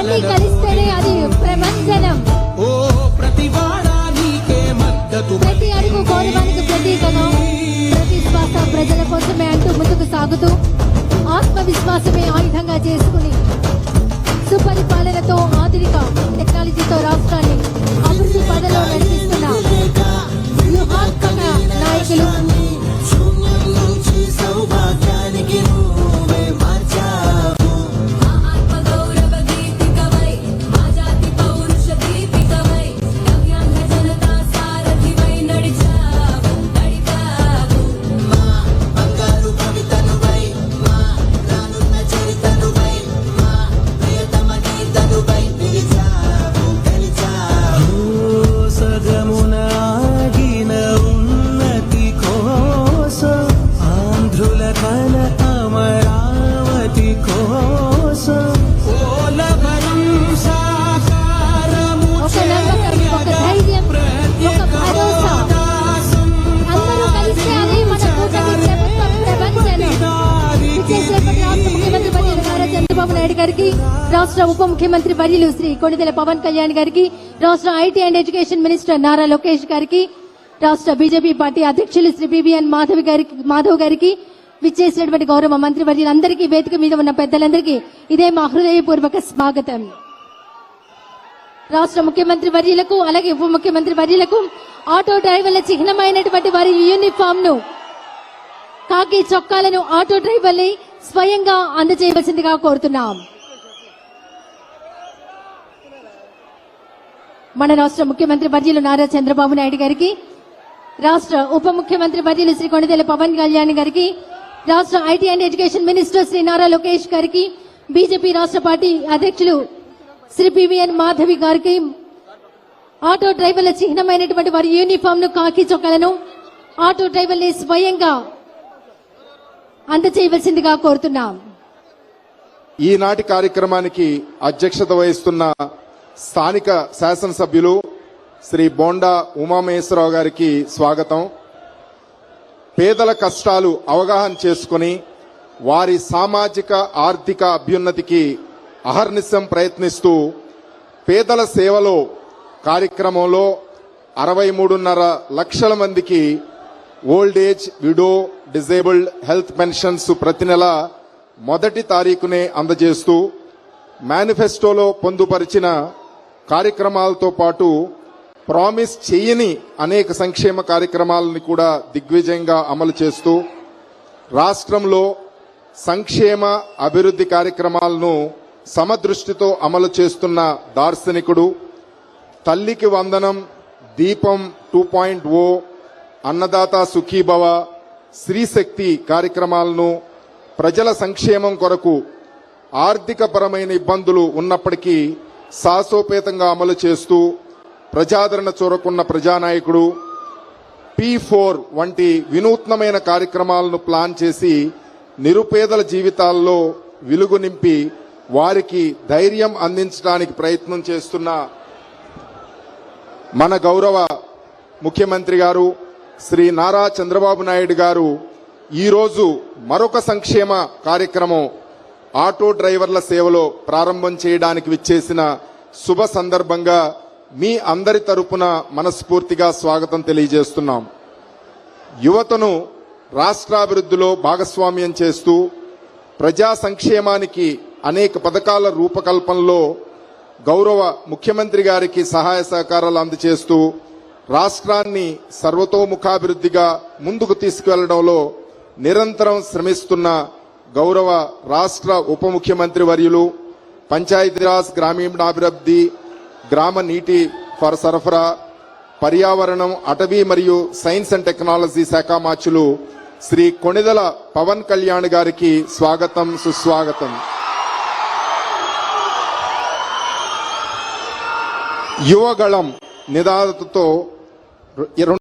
అన్ని కలిస్తేనే అది ప్రపంచనం. ప్రతి అడుగు గౌరవానికి ప్రతీకగా, ప్రతి శ్వాస ప్రజల కోసమే అంటూ ముందుకు సాగుతూ ఆత్మవిశ్వాసమే ఆయుధంగా చేసుకుని సుపరిపాలనతో ఆధునిక టెక్నాలజీతో రాష్ట్రాన్ని అభివృద్ధి పదలో నడిపిస్తున్న వ్యూహాత్మక నాయకులు గారికి, రాష్ట్ర ఉప ముఖ్యమంత్రి వర్యులు శ్రీ కొణిదెల పవన్ కళ్యాణ్ గారికి, రాష్ట్ర IT and education minister Nara Lokesh గారికి, రాష్ట్ర బీజేపీ పార్టీ అధ్యక్షులు శ్రీ పివిఎన్ మాధవ్ గారికి, విచ్చేసినటువంటి గౌరవ మంత్రి వర్యులందరికీ, వేదిక మీద ఉన్న పెద్దలందరికీ ఇదే మా హృదయపూర్వక స్వాగతం. రాష్ట్ర ముఖ్యమంత్రి వర్యులకు అలాగే ఉప ముఖ్యమంత్రి వర్యులకు ఆటో డ్రైవర్ల చిహ్నమైనటువంటి వారి యూనిఫామ్ ను, కాకి చొక్కాలను ఆటో డ్రైవర్ని స్వయంగా అందజేయవలసిందిగా కోరుతున్నాం. మన రాష్ట్ర ముఖ్యమంత్రి వర్యులు నారా చంద్రబాబు నాయుడు గారికి, రాష్ట్ర ఉప ముఖ్యమంత్రి వర్యులు శ్రీ కొణిదెల పవన్ కళ్యాణ్ గారికి, రాష్ట్ర IT and education minister Shri Nara Lokesh గారికి, బీజేపీ రాష్ట్ర పార్టీ అధ్యక్షులు శ్రీ పివిఎన్ మాధవి గారికి ఆటో డ్రైవర్ల చిహ్నమైనటువంటి వారి యూనిఫామ్ ను, కాకి చొక్కాలను ఆటో డ్రైవర్ని స్వయంగా అందజేయవలసిందిగా కోరుతున్నాం. ఈనాటి కార్యక్రమానికి అధ్యక్షత వహిస్తున్న స్థానిక శాసనసభ్యులు శ్రీ బోండా ఉమామహేశ్వరరావు గారికి స్వాగతం. పేదల కష్టాలు అవగాహన చేసుకుని వారి సామాజిక ఆర్థిక అభ్యున్నతికి అహర్నిశం ప్రయత్నిస్తూ పేదల సేవలో కార్యక్రమంలో 63.5 లక్షల మందికి old age, widow, disabled health pensions ప్రతి నెల 1వ తారీఖునే అందజేస్తూ మేనిఫెస్టోలో పొందుపరిచిన కార్యక్రమాలతో పాటు ప్రామిస్ చేయని అనేక సంక్షేమ కార్యక్రమాలను కూడా దిగ్విజయంగా అమలు చేస్తూ రాష్ట్రంలో సంక్షేమ అభివృద్ధి కార్యక్రమాలను సమదృష్టితో అమలు చేస్తున్న దార్శనికుడు. తల్లికి వందనం, దీపం 2.0, అన్నదాత సుఖీభవ, శ్రీశక్తి కార్యక్రమాలను ప్రజల సంక్షేమం కొరకు ఆర్థిక పరమైన ఇబ్బందులు ఉన్నప్పటికీ సాహసోపేతంగా అమలు చేస్తూ ప్రజాదరణ చూరకున్న ప్రజానాయకుడు. P4 వంటి వినూత్నమైన కార్యక్రమాలను ప్లాన్ చేసి నిరుపేదల జీవితాల్లో వెలుగు నింపి వారికి ధైర్యం అందించడానికి ప్రయత్నం చేస్తున్న మన గౌరవ ముఖ్యమంత్రి గారు శ్రీ నారా చంద్రబాబు నాయుడు గారు ఈరోజు మరొక సంక్షేమ కార్యక్రమం ఆటో డ్రైవర్ల సేవలో ప్రారంభం చేయడానికి విచ్చేసిన శుభ సందర్భంగా మీ అందరి తరపున మనస్ఫూర్తిగా స్వాగతం తెలియజేస్తున్నాం. యువతను రాష్ట్రాభివృద్ధిలో భాగస్వామ్యం చేస్తూ ప్రజా సంక్షేమానికి అనేక పథకాల రూపకల్పనలో గౌరవ ముఖ్యమంత్రి గారికి సహాయ సహకారాలు అందజేస్తూ రాష్ట్రాన్ని సర్వతోముఖాభివృద్ధిగా ముందుకు తీసుకువెళ్లడంలో నిరంతరం శ్రమిస్తున్న గౌరవ రాష్ట్ర ఉప ముఖ్యమంత్రి వర్యులు, పంచాయతీరాజ్, గ్రామీణాభివృద్ధి, గ్రామ నీటి సరఫరా, పర్యావరణం, అటవీ మరియు సైన్స్ అండ్ టెక్నాలజీ శాఖ మార్చులు శ్రీ కొణిదెల పవన్ కళ్యాణ్ గారికి స్వాగతం, సుస్వాగతం. యువగళం నినాదంతో